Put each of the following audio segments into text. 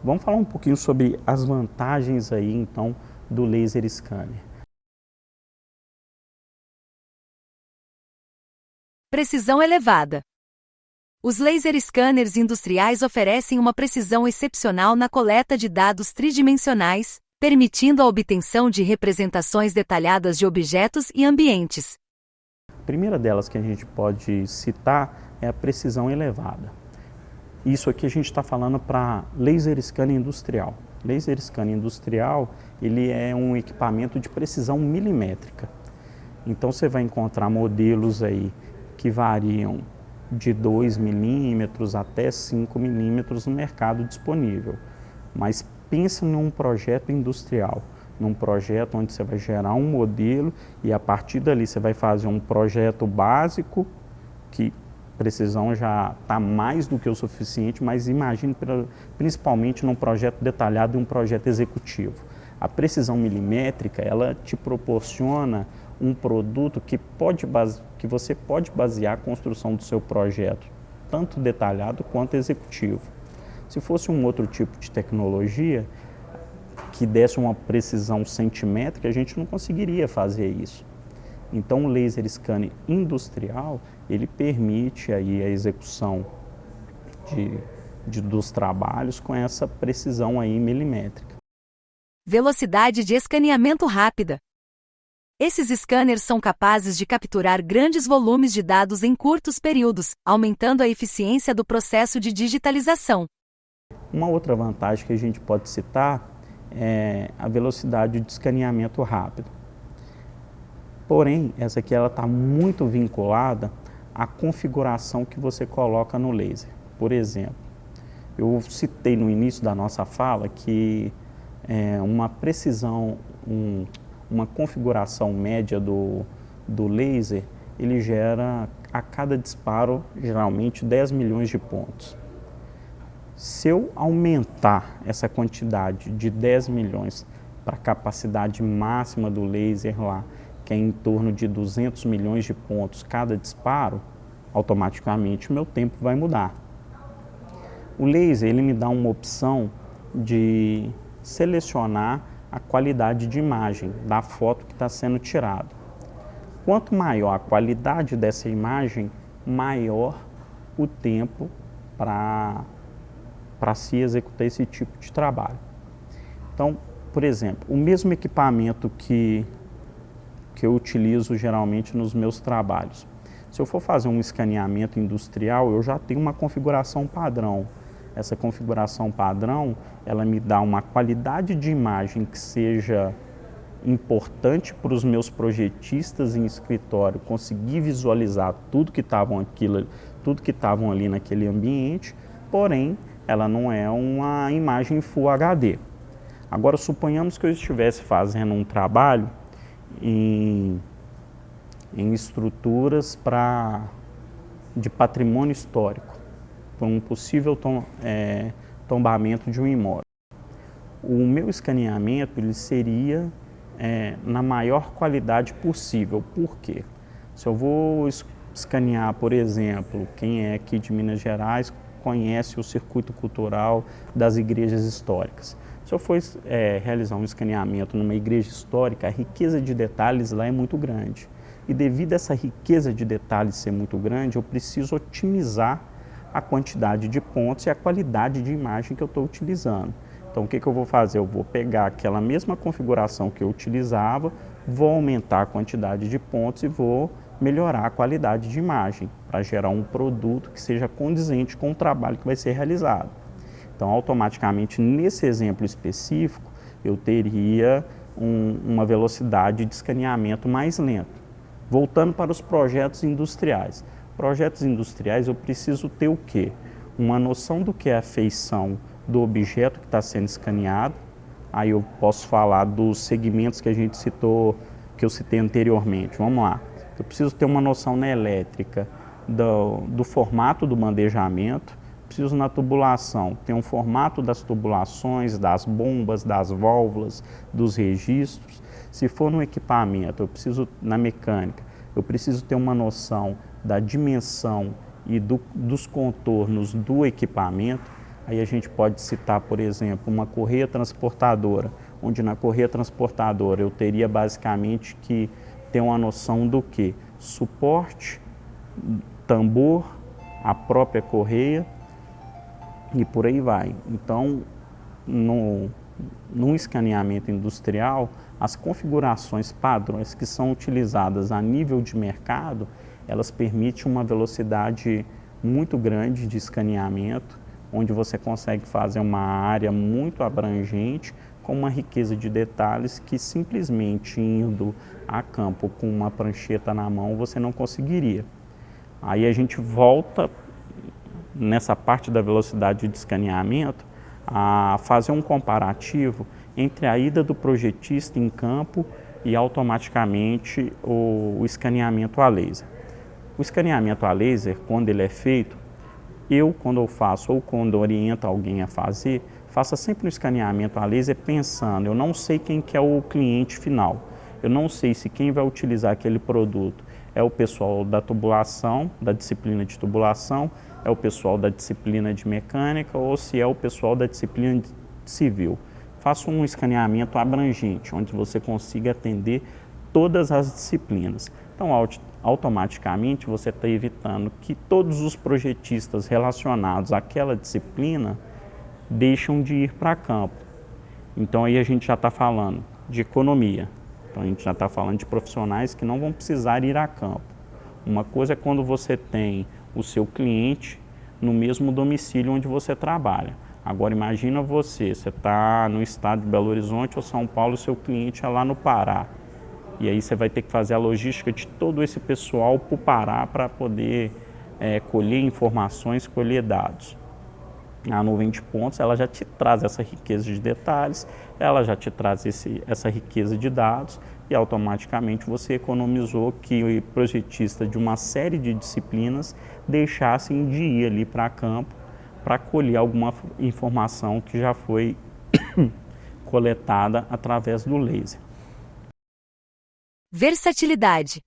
Vamos falar um pouquinho sobre as vantagens aí, então, do laser scanner. Precisão elevada. Os laser scanners industriais oferecem uma precisão excepcional na coleta de dados tridimensionais, permitindo a obtenção de representações detalhadas de objetos e ambientes. A primeira delas que a gente pode citar é a precisão elevada. Isso aqui a gente está falando para laser scanner industrial. Laser scanner industrial, ele é um equipamento de precisão milimétrica. Então você vai encontrar modelos aí que variam de 2 milímetros até 5 milímetros no mercado disponível. Mas pensa num projeto industrial, num projeto onde você vai gerar um modelo e a partir dali você vai fazer um projeto básico, que precisão já está mais do que o suficiente, mas imagine principalmente num projeto detalhado e um projeto executivo. A precisão milimétrica, ela te proporciona um produto que você pode basear a construção do seu projeto, tanto detalhado quanto executivo. Se fosse um outro tipo de tecnologia que desse uma precisão centimétrica, a gente não conseguiria fazer isso. Então o laser scanner industrial, ele permite aí a execução dos trabalhos com essa precisão aí milimétrica. Velocidade de escaneamento rápida. Esses scanners são capazes de capturar grandes volumes de dados em curtos períodos, aumentando a eficiência do processo de digitalização. Uma outra vantagem que a gente pode citar é a velocidade de escaneamento rápido. Porém, essa aqui ela está muito vinculada à configuração que você coloca no laser. Por exemplo, eu citei no início da nossa fala que uma precisão, uma configuração média do laser, ele gera a cada disparo, geralmente, 10 milhões de pontos. Se eu aumentar essa quantidade de 10 milhões para a capacidade máxima do laser lá, que é em torno de 200 milhões de pontos cada disparo, automaticamente o meu tempo vai mudar. O laser, ele me dá uma opção de selecionar a qualidade de imagem da foto que está sendo tirada. Quanto maior a qualidade dessa imagem, maior o tempo para se executar esse tipo de trabalho. Então, por exemplo, o mesmo equipamento que eu utilizo geralmente nos meus trabalhos. Se eu for fazer um escaneamento industrial, eu já tenho uma configuração padrão. Essa configuração padrão, ela me dá uma qualidade de imagem que seja importante para os meus projetistas em escritório conseguir visualizar tudo que estavam ali naquele ambiente, porém, ela não é uma imagem Full HD. Agora, suponhamos que eu estivesse fazendo um trabalho em estruturas de patrimônio histórico, por um possível tombamento de um imóvel. O meu escaneamento ele seria na maior qualidade possível. Por quê? Se eu vou escanear, por exemplo, quem é aqui de Minas Gerais conhece o circuito cultural das igrejas históricas. Se eu for realizar um escaneamento numa igreja histórica, a riqueza de detalhes lá é muito grande. E devido a essa riqueza de detalhes ser muito grande, eu preciso otimizar a quantidade de pontos e a qualidade de imagem que eu estou utilizando. Então, o que eu vou fazer? Eu vou pegar aquela mesma configuração que eu utilizava, vou aumentar a quantidade de pontos e vou melhorar a qualidade de imagem para gerar um produto que seja condizente com o trabalho que vai ser realizado. Então, automaticamente, nesse exemplo específico, eu teria uma velocidade de escaneamento mais lenta. Voltando para os projetos industriais. Projetos industriais, eu preciso ter o quê? Uma noção do que é a feição do objeto que está sendo escaneado. Aí eu posso falar dos segmentos que a gente citou, que eu citei anteriormente. Vamos lá. Eu preciso ter uma noção na elétrica do formato do bandejamento. Preciso na tubulação ter um formato das tubulações, das bombas, das válvulas, dos registros. Se for no equipamento, eu preciso na mecânica, eu preciso ter uma noção da dimensão e dos contornos do equipamento. Aí a gente pode citar, por exemplo, uma correia transportadora, onde na correia transportadora eu teria basicamente que ter uma noção do que? Suporte, tambor, a própria correia e por aí vai. Então, no escaneamento industrial, as configurações padrões que são utilizadas a nível de mercado, elas permitem uma velocidade muito grande de escaneamento, onde você consegue fazer uma área muito abrangente, com uma riqueza de detalhes que simplesmente indo a campo com uma prancheta na mão você não conseguiria. Aí a gente volta nessa parte da velocidade de escaneamento a fazer um comparativo entre a ida do projetista em campo e automaticamente o escaneamento a laser. O escaneamento a laser, quando ele é feito, quando eu faço ou quando oriento alguém a fazer, faça sempre um escaneamento a laser pensando, eu não sei quem que é o cliente final, eu não sei se quem vai utilizar aquele produto é o pessoal da tubulação, da disciplina de tubulação, é o pessoal da disciplina de mecânica ou se é o pessoal da disciplina civil. Faça um escaneamento abrangente, onde você consiga atender todas as disciplinas. Então, automaticamente, você está evitando que todos os projetistas relacionados àquela disciplina deixam de ir para campo. Então, aí a gente já está falando de economia. Então, a gente já está falando de profissionais que não vão precisar ir a campo. Uma coisa é quando você tem o seu cliente no mesmo domicílio onde você trabalha. Agora, imagina você está no estado de Belo Horizonte ou São Paulo, o seu cliente é lá no Pará. E aí você vai ter que fazer a logística de todo esse pessoal para o Pará para poder colher informações, colher dados. A nuvem de pontos, ela já te traz essa riqueza de detalhes, ela já te traz essa riqueza de dados e automaticamente você economizou que o projetista de uma série de disciplinas deixassem de ir ali para campo para colher alguma informação que já foi coletada através do laser. Versatilidade.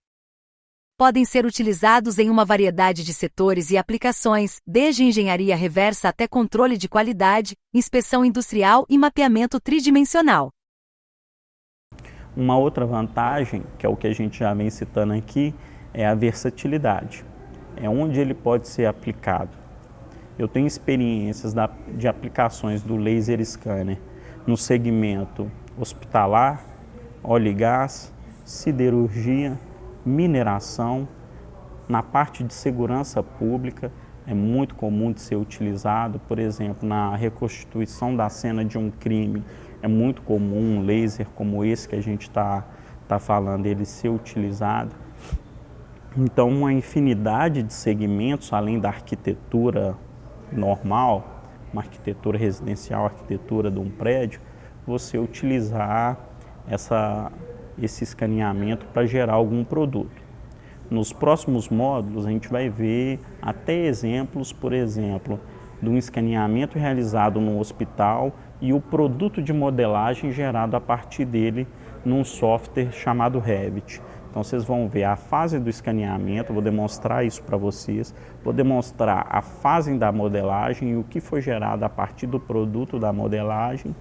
Podem ser utilizados em uma variedade de setores e aplicações, desde engenharia reversa até controle de qualidade, inspeção industrial e mapeamento tridimensional. Uma outra vantagem, que é o que a gente já vem citando aqui, é a versatilidade. É onde ele pode ser aplicado. Eu tenho experiências de aplicações do laser scanner no segmento hospitalar, óleo e gás, siderurgia, mineração. Na parte de segurança pública é muito comum de ser utilizado, por exemplo, na reconstituição da cena de um crime, é muito comum um laser como esse que a gente está falando, ele ser utilizado. Então, uma infinidade de segmentos, além da arquitetura normal, uma arquitetura residencial, arquitetura de um prédio, você utilizar esse escaneamento para gerar algum produto. Nos próximos módulos a gente vai ver até exemplos, por exemplo, de um escaneamento realizado no hospital e o produto de modelagem gerado a partir dele num software chamado Revit. Então vocês vão ver a fase do escaneamento, vou demonstrar isso para vocês, vou demonstrar a fase da modelagem e o que foi gerado a partir do produto da modelagem.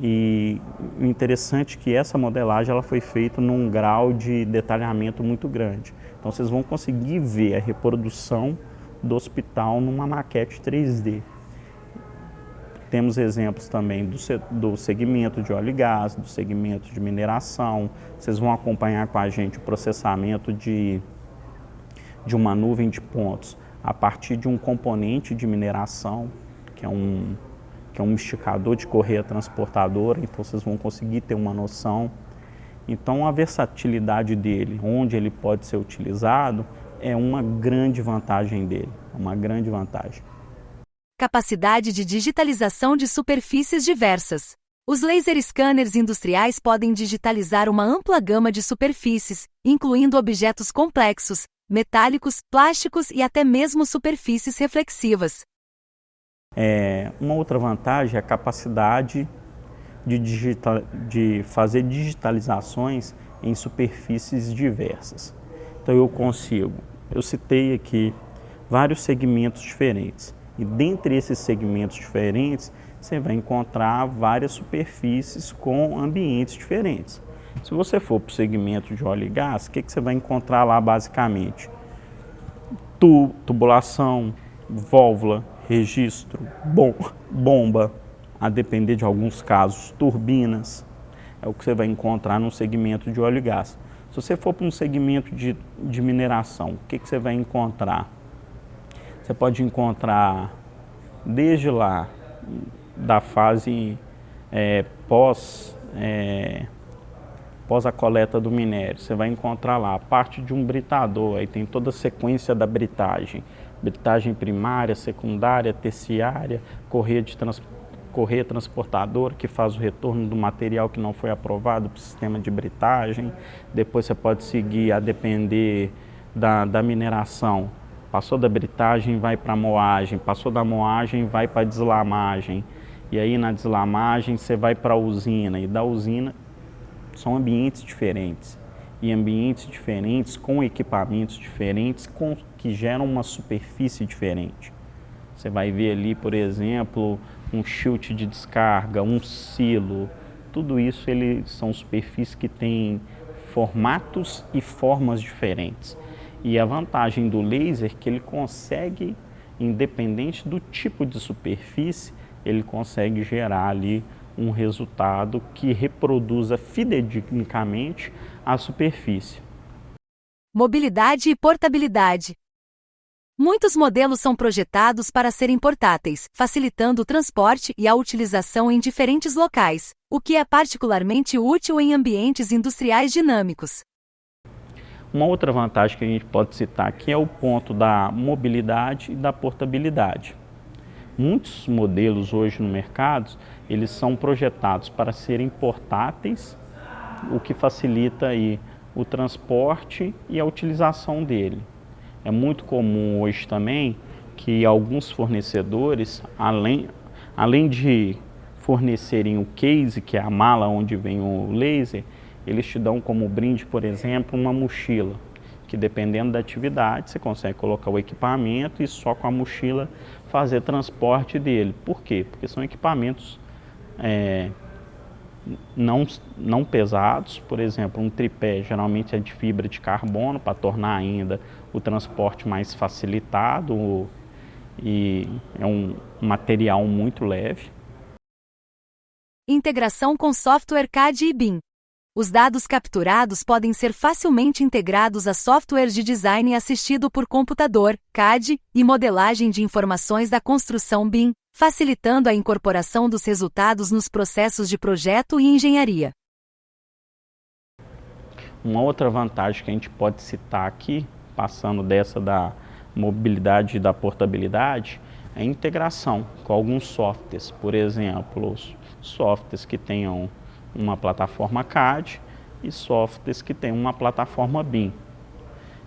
E o interessante é que essa modelagem ela foi feita num grau de detalhamento muito grande. Então vocês vão conseguir ver a reprodução do hospital numa maquete 3D. Temos exemplos também do segmento de óleo e gás, do segmento de mineração. Vocês vão acompanhar com a gente o processamento de uma nuvem de pontos a partir de um componente de mineração, que é um esticador de correia transportadora, então vocês vão conseguir ter uma noção. Então a versatilidade dele, onde ele pode ser utilizado, é uma grande vantagem dele, uma grande vantagem. Capacidade de digitalização de superfícies diversas. Os laser scanners industriais podem digitalizar uma ampla gama de superfícies, incluindo objetos complexos, metálicos, plásticos e até mesmo superfícies reflexivas. Uma outra vantagem é a capacidade de fazer digitalizações em superfícies diversas. Então eu citei aqui vários segmentos diferentes. E dentre esses segmentos diferentes, você vai encontrar várias superfícies com ambientes diferentes. Se você for para o segmento de óleo e gás, o que você vai encontrar lá basicamente? Tubulação, válvula, registro, bomba, a depender de alguns casos, turbinas. É o que você vai encontrar no segmento de óleo e gás. Se você for para um segmento de mineração, o que você vai encontrar? Você pode encontrar desde lá, da fase pós a coleta do minério, você vai encontrar lá a parte de um britador, aí tem toda a sequência da britagem primária, secundária, terciária, correia transportadora que faz o retorno do material que não foi aprovado para o sistema de britagem. Depois você pode seguir a depender da mineração. Passou da britagem, vai para a moagem, passou da moagem, vai para a deslamagem. E aí na deslamagem você vai para a usina, e da usina são ambientes diferentes. E ambientes diferentes com equipamentos diferentes que geram uma superfície diferente. Você vai ver ali, por exemplo, um chute de descarga, um silo. Tudo isso são superfícies que têm formatos e formas diferentes. E a vantagem do laser é que ele consegue, independente do tipo de superfície, ele consegue gerar ali um resultado que reproduza fidedignamente a superfície. Mobilidade e portabilidade. Muitos modelos são projetados para serem portáteis, facilitando o transporte e a utilização em diferentes locais, o que é particularmente útil em ambientes industriais dinâmicos. Uma outra vantagem que a gente pode citar aqui é o ponto da mobilidade e da portabilidade. Muitos modelos hoje no mercado, eles são projetados para serem portáteis, o que facilita aí o transporte e a utilização dele. É muito comum hoje também que alguns fornecedores, além de fornecerem o case, que é a mala onde vem o laser, eles te dão como brinde, por exemplo, uma mochila, que dependendo da atividade, você consegue colocar o equipamento e só com a mochila fazer transporte dele. Por quê? Porque são equipamentos não pesados. Por exemplo, um tripé geralmente é de fibra de carbono para tornar ainda o transporte mais facilitado e é um material muito leve. Integração com software CAD e BIM. Os dados capturados podem ser facilmente integrados a softwares de design assistido por computador, CAD, e modelagem de informações da construção BIM, facilitando a incorporação dos resultados nos processos de projeto e engenharia. Uma outra vantagem que a gente pode citar aqui, passando dessa da mobilidade e da portabilidade, é a integração com alguns softwares. Por exemplo, softwares que tenham uma plataforma CAD e softwares que têm uma plataforma BIM.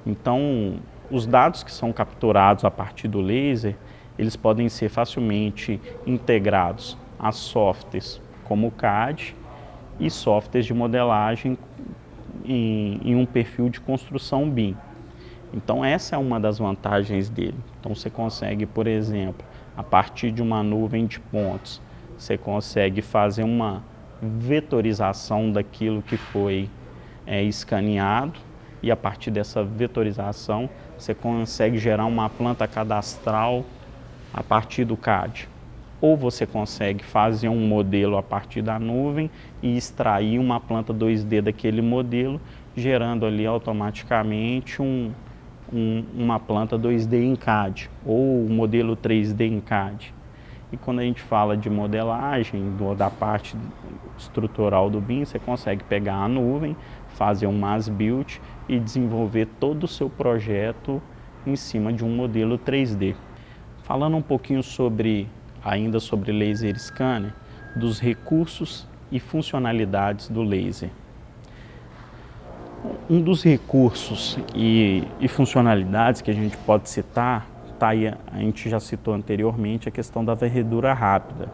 Então, os dados que são capturados a partir do laser, eles podem ser facilmente integrados a softwares como o CAD e softwares de modelagem em um perfil de construção BIM. Então, essa é uma das vantagens dele. Então, você consegue, por exemplo, a partir de uma nuvem de pontos, você consegue fazer uma vetorização daquilo que foi escaneado, e a partir dessa vetorização você consegue gerar uma planta cadastral a partir do CAD. Ou você consegue fazer um modelo a partir da nuvem e extrair uma planta 2D daquele modelo, gerando ali automaticamente uma planta 2D em CAD, ou um modelo 3D em CAD. E quando a gente fala de modelagem, da parte estrutural do BIM, você consegue pegar a nuvem, fazer um as-built e desenvolver todo o seu projeto em cima de um modelo 3D. Falando um pouquinho ainda sobre laser scanner, dos recursos e funcionalidades do laser. Um dos recursos e funcionalidades que a gente pode citar, a gente já citou anteriormente, a questão da varredura rápida.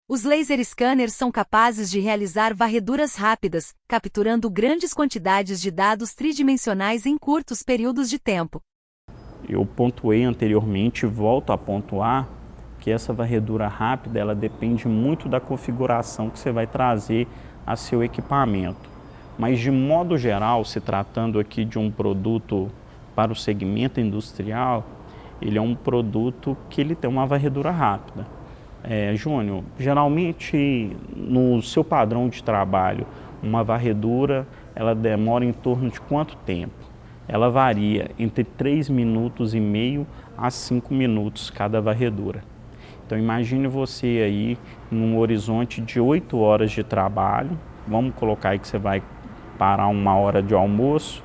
Os laser scanners são capazes de realizar varreduras rápidas, capturando grandes quantidades de dados tridimensionais em curtos períodos de tempo. eu pontuei anteriormente e volto a pontuar que essa varredura rápida, ela depende muito da configuração que você vai trazer a seu equipamento. Mas de modo geral, se tratando aqui de um produto para o segmento industrial, ele é um produto que ele tem uma varredura rápida. Júnior, geralmente no seu padrão de trabalho, uma varredura, ela demora em torno de quanto tempo? Ela varia entre 3 minutos e meio a 5 minutos cada varredura. Então imagine você aí num horizonte de 8 horas de trabalho, vamos colocar aí que você vai parar 1 hora de almoço,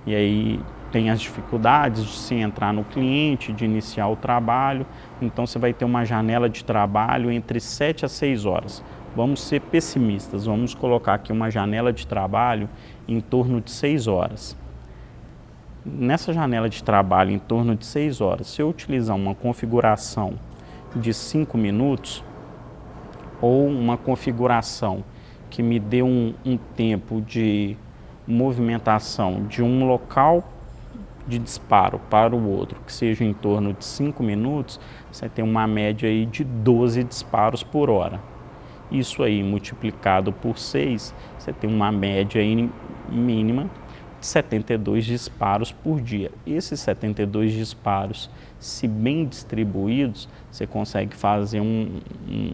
e aí tem as dificuldades de se entrar no cliente, de iniciar o trabalho, então você vai ter uma janela de trabalho entre 7 a 6 horas. Vamos ser pessimistas, vamos colocar aqui uma janela de trabalho em torno de 6 horas. Nessa janela de trabalho em torno de 6 horas, se eu utilizar uma configuração de 5 minutos ou uma configuração que me dê um tempo de movimentação de um local de disparo para o outro, que seja em torno de 5 minutos, você tem uma média aí de 12 disparos por hora. Isso aí multiplicado por 6, você tem uma média aí mínima de 72 disparos por dia. Esses 72 disparos, se bem distribuídos, você consegue fazer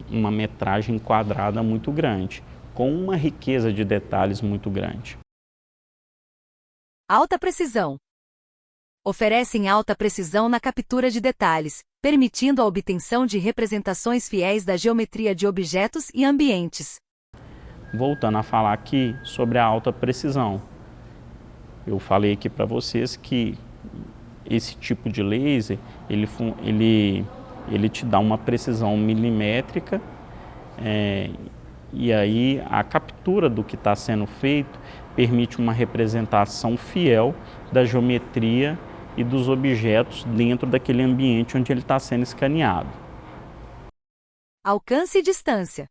uma metragem quadrada muito grande, com uma riqueza de detalhes muito grande. Alta precisão. Oferecem alta precisão na captura de detalhes, permitindo a obtenção de representações fiéis da geometria de objetos e ambientes. Voltando a falar aqui sobre a alta precisão. Eu falei aqui para vocês que esse tipo de laser, ele te dá uma precisão milimétrica, e aí a captura do que está sendo feito permite uma representação fiel da geometria e dos objetos dentro daquele ambiente onde ele está sendo escaneado. Alcance e distância.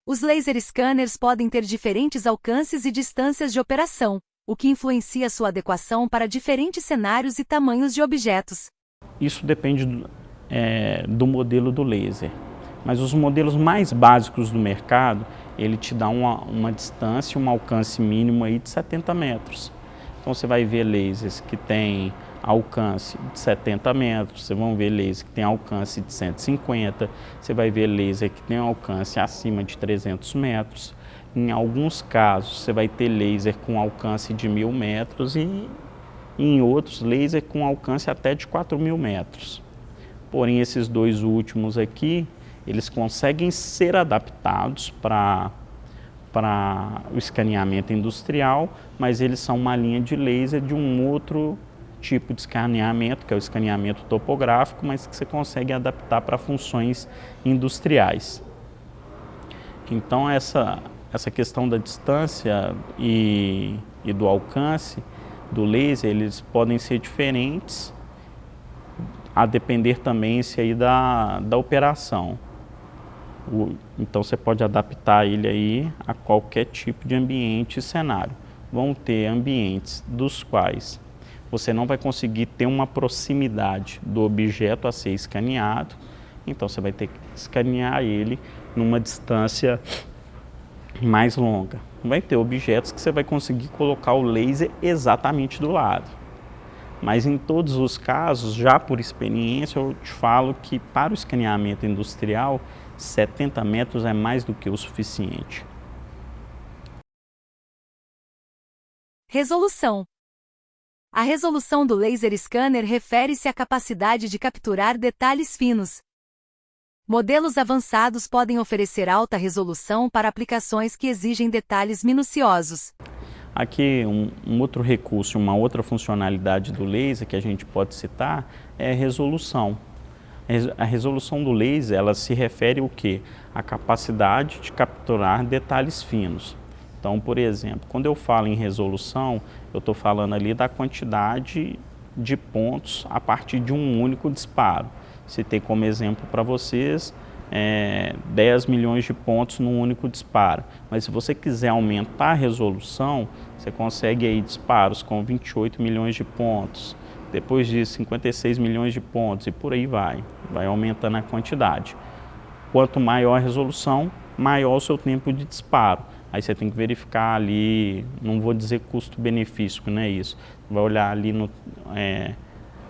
Os laser scanners podem ter diferentes alcances e distâncias de operação, o que influencia sua adequação para diferentes cenários e tamanhos de objetos. Isso depende do modelo do laser, mas os modelos mais básicos do mercado, ele te dá uma distância, um alcance mínimo aí de 70 metros. Então você vai ver lasers que tem alcance de 70 metros, você vai ver laser que tem alcance de 150, você vai ver laser que tem alcance acima de 300 metros. Em alguns casos você vai ter laser com alcance de 1000 metros e em outros laser com alcance até de 4000 metros. Porém esses dois últimos aqui, eles conseguem ser adaptados para o escaneamento industrial, mas eles são uma linha de laser de um outro tipo de escaneamento, que é o escaneamento topográfico, mas que você consegue adaptar para funções industriais. Então essa questão da distância e do alcance do laser, eles podem ser diferentes, a depender também da operação. Então você pode adaptar ele aí a qualquer tipo de ambiente e cenário. Vão ter ambientes dos quais você não vai conseguir ter uma proximidade do objeto a ser escaneado, então você vai ter que escanear ele numa distância mais longa. Vai ter objetos que você vai conseguir colocar o laser exatamente do lado. Mas em todos os casos, já por experiência, eu te falo que para o escaneamento industrial, 70 metros é mais do que o suficiente. Resolução. A resolução do laser scanner refere-se à capacidade de capturar detalhes finos. Modelos avançados podem oferecer alta resolução para aplicações que exigem detalhes minuciosos. Aqui um outro recurso, uma outra funcionalidade do laser que a gente pode citar é a resolução. A resolução do laser, ela se refere ao quê? A capacidade de capturar detalhes finos. Então, por exemplo, quando eu falo em resolução, eu estou falando ali da quantidade de pontos a partir de um único disparo. Citei como exemplo para vocês 10 milhões de pontos num único disparo. Mas se você quiser aumentar a resolução, você consegue aí disparos com 28 milhões de pontos, depois de 56 milhões de pontos e por aí vai aumentando a quantidade. Quanto maior a resolução, maior o seu tempo de disparo. Aí você tem que verificar ali, não vou dizer custo-benefício, não é isso. Vai olhar ali no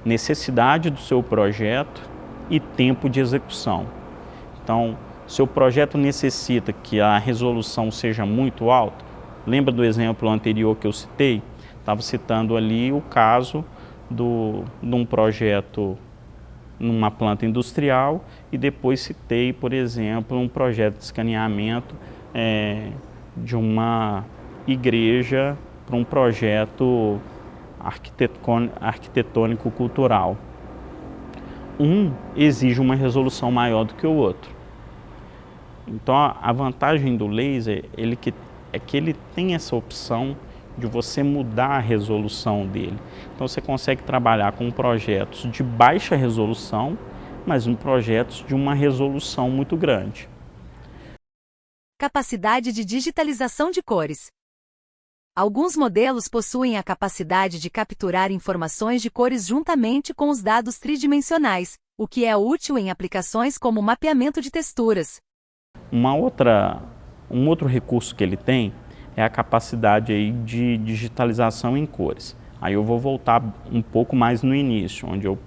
necessidade do seu projeto e tempo de execução. Então, seu projeto necessita que a resolução seja muito alta. Lembra do exemplo anterior que eu citei? Estava citando ali o caso de um projeto numa planta industrial e depois citei, por exemplo, um projeto de escaneamento de uma igreja para um projeto arquitetônico-cultural. Um exige uma resolução maior do que o outro. Então a vantagem do laser é que ele tem essa opção de você mudar a resolução dele. Então você consegue trabalhar com projetos de baixa resolução, mas projetos de uma resolução muito grande. Capacidade de digitalização de cores. Alguns modelos possuem a capacidade de capturar informações de cores juntamente com os dados tridimensionais, o que é útil em aplicações como mapeamento de texturas. Um outro recurso que ele tem é a capacidade aí de digitalização em cores. Aí eu vou voltar um pouco mais no início, onde eu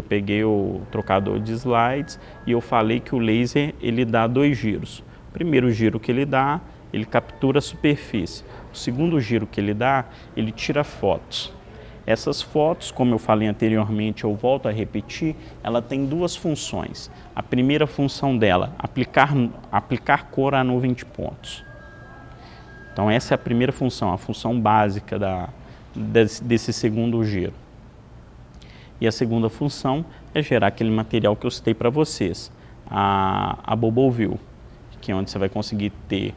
peguei o trocador de slides e eu falei que o laser ele dá 2 giros. O primeiro giro que ele dá, ele captura a superfície. O segundo giro que ele dá, ele tira fotos. Essas fotos, como eu falei anteriormente, eu volto a repetir, ela tem 2 funções. A primeira função dela, aplicar cor à nuvem de pontos. Então essa é a primeira função, a função básica desse segundo giro. E a segunda função é gerar aquele material que eu citei para vocês, a Bubble View, que é onde você vai conseguir ter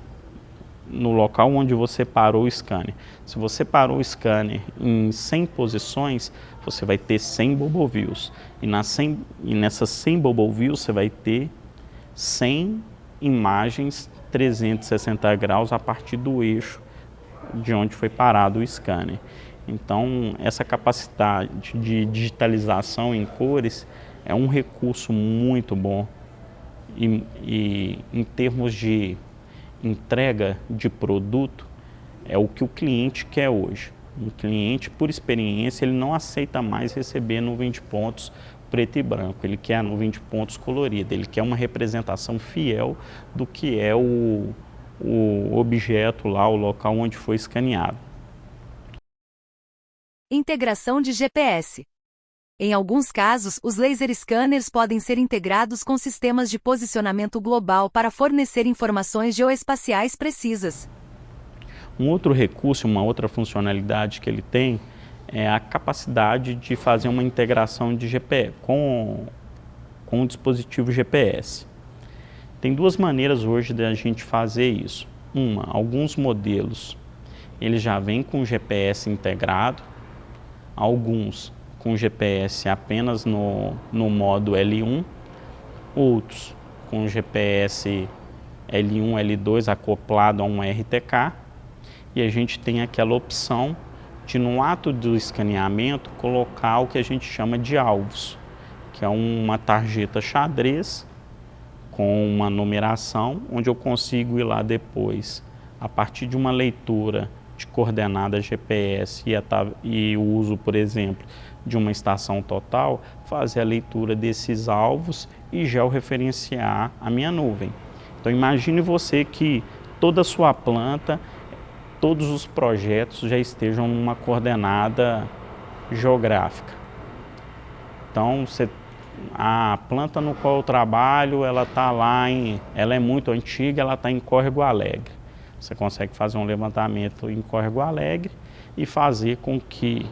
no local onde você parou o scanner. Se você parou o scanner em 100 posições, você vai ter 100 Bubble Views. E nessas 100 Bubble Views você vai ter 100 imagens 360 graus a partir do eixo de onde foi parado o scanner. Então, essa capacidade de digitalização em cores é um recurso muito bom e em termos de entrega de produto, é o que o cliente quer hoje. Um cliente, por experiência, ele não aceita mais receber nuvem de pontos preto e branco, ele quer a nuvem de pontos colorida, ele quer uma representação fiel do que é o objeto lá, o local onde foi escaneado. Integração de GPS. Em alguns casos, os laser scanners podem ser integrados com sistemas de posicionamento global para fornecer informações geoespaciais precisas. Um outro recurso, uma outra funcionalidade que ele tem é a capacidade de fazer uma integração de GPS com o dispositivo GPS. Tem 2 maneiras hoje de a gente fazer isso. Alguns modelos eles já vêm com GPS integrado, alguns com GPS apenas no modo L1, outros com GPS L1, L2 acoplado a um RTK, e a gente tem aquela opção de, no ato do escaneamento, colocar o que a gente chama de alvos, que é uma tarjeta xadrez com uma numeração, onde eu consigo ir lá depois, a partir de uma leitura de coordenadas GPS e o uso, por exemplo, de uma estação total, fazer a leitura desses alvos e georreferenciar a minha nuvem. Então imagine você que toda a sua planta, todos os projetos já estejam numa coordenada geográfica. Então a planta no qual eu trabalho, ela é muito antiga, ela está em Córrego Alegre. Você consegue fazer um levantamento em Córrego Alegre e fazer com que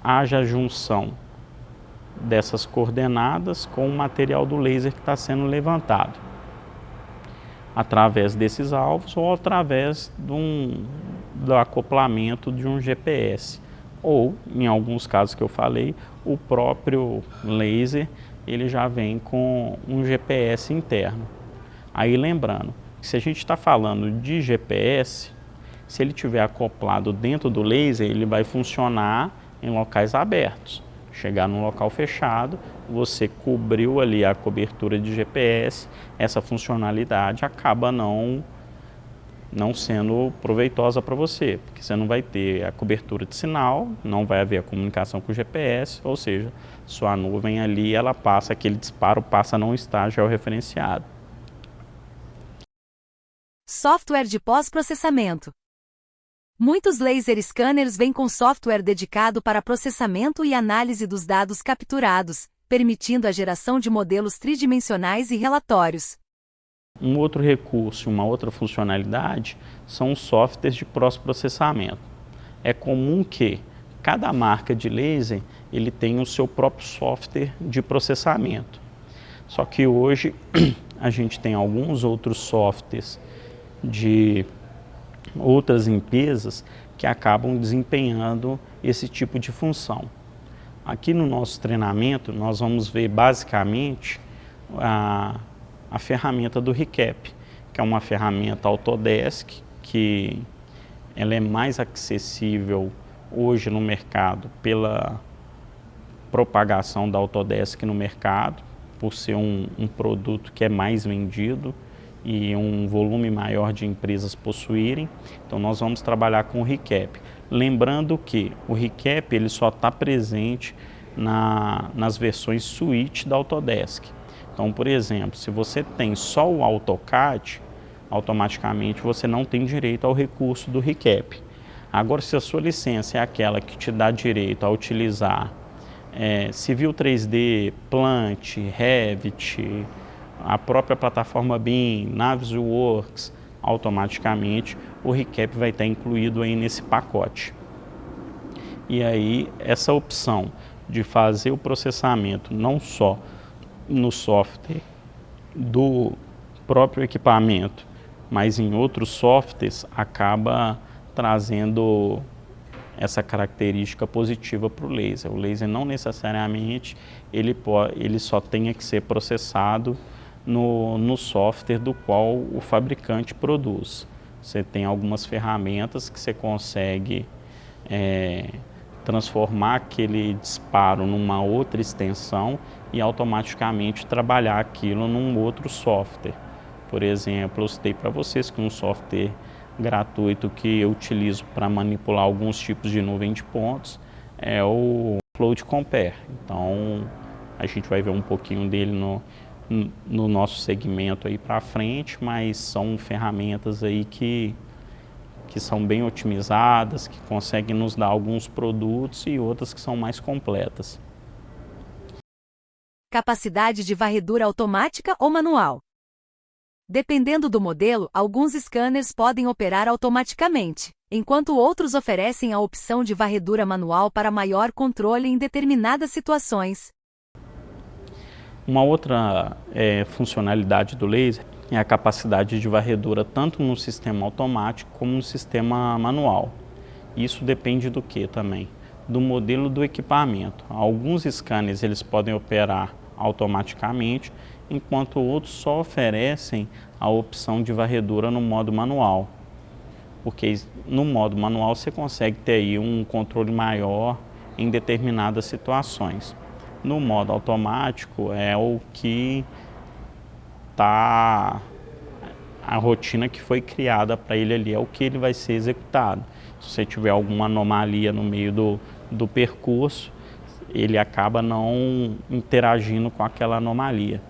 haja a junção dessas coordenadas com o material do laser que está sendo levantado, através desses alvos ou através do acoplamento de um GPS. Ou, em alguns casos que eu falei, o próprio laser ele já vem com um GPS interno. Aí lembrando, se a gente está falando de GPS, se ele estiver acoplado dentro do laser, ele vai funcionar em locais abertos. chegar num local fechado, você cobriu ali a cobertura de GPS, essa funcionalidade acaba não sendo proveitosa para você, porque você não vai ter a cobertura de sinal, não vai haver a comunicação com o GPS, ou seja, sua nuvem ali, ela passa, aquele disparo passa a não estar georreferenciado. Software de pós-processamento. Muitos laser scanners vêm com software dedicado para processamento e análise dos dados capturados, permitindo a geração de modelos tridimensionais e relatórios. Um outro recurso, uma outra funcionalidade, são os softwares de pós-processamento. É comum que cada marca de laser ele tenha o seu próprio software de processamento. Só que hoje a gente tem alguns outros softwares de outras empresas que acabam desempenhando esse tipo de função. Aqui no nosso treinamento nós vamos ver basicamente a ferramenta do ReCap, que é uma ferramenta Autodesk, que ela é mais acessível hoje no mercado pela propagação da Autodesk no mercado, por ser um produto que é mais vendido e um volume maior de empresas possuírem. Então nós vamos trabalhar com o ReCap. Lembrando que o ReCap ele só está presente nas versões Suite da Autodesk. Então, por exemplo, se você tem só o AutoCAD, automaticamente você não tem direito ao recurso do ReCap. Agora, se a sua licença é aquela que te dá direito a utilizar Civil 3D, Plant, Revit, a própria plataforma BIM, Navisworks, automaticamente o ReCap vai estar incluído aí nesse pacote. E aí essa opção de fazer o processamento não só no software do próprio equipamento, mas em outros softwares, acaba trazendo essa característica positiva para o laser. O laser não necessariamente ele só tenha que ser processado no software do qual o fabricante produz. Você tem algumas ferramentas que você consegue transformar aquele disparo numa outra extensão e automaticamente trabalhar aquilo num outro software. Por exemplo, eu citei para vocês que um software gratuito que eu utilizo para manipular alguns tipos de nuvem de pontos é o Float Compare. Então a gente vai ver um pouquinho dele no nosso segmento aí para frente, mas são ferramentas aí que são bem otimizadas, que conseguem nos dar alguns produtos e outras que são mais completas. Capacidade de varredura automática ou manual. Dependendo do modelo, alguns scanners podem operar automaticamente, enquanto outros oferecem a opção de varredura manual para maior controle em determinadas situações. Uma outra funcionalidade do laser é a capacidade de varredura tanto no sistema automático como no sistema manual. Isso depende do que também? Do modelo do equipamento. Alguns scanners eles podem operar automaticamente, enquanto outros só oferecem a opção de varredura no modo manual. Porque no modo manual você consegue ter aí um controle maior em determinadas situações. No modo automático é o que está a rotina que foi criada para ele ali, é o que ele vai ser executado. Se você tiver alguma anomalia no meio do percurso, ele acaba não interagindo com aquela anomalia.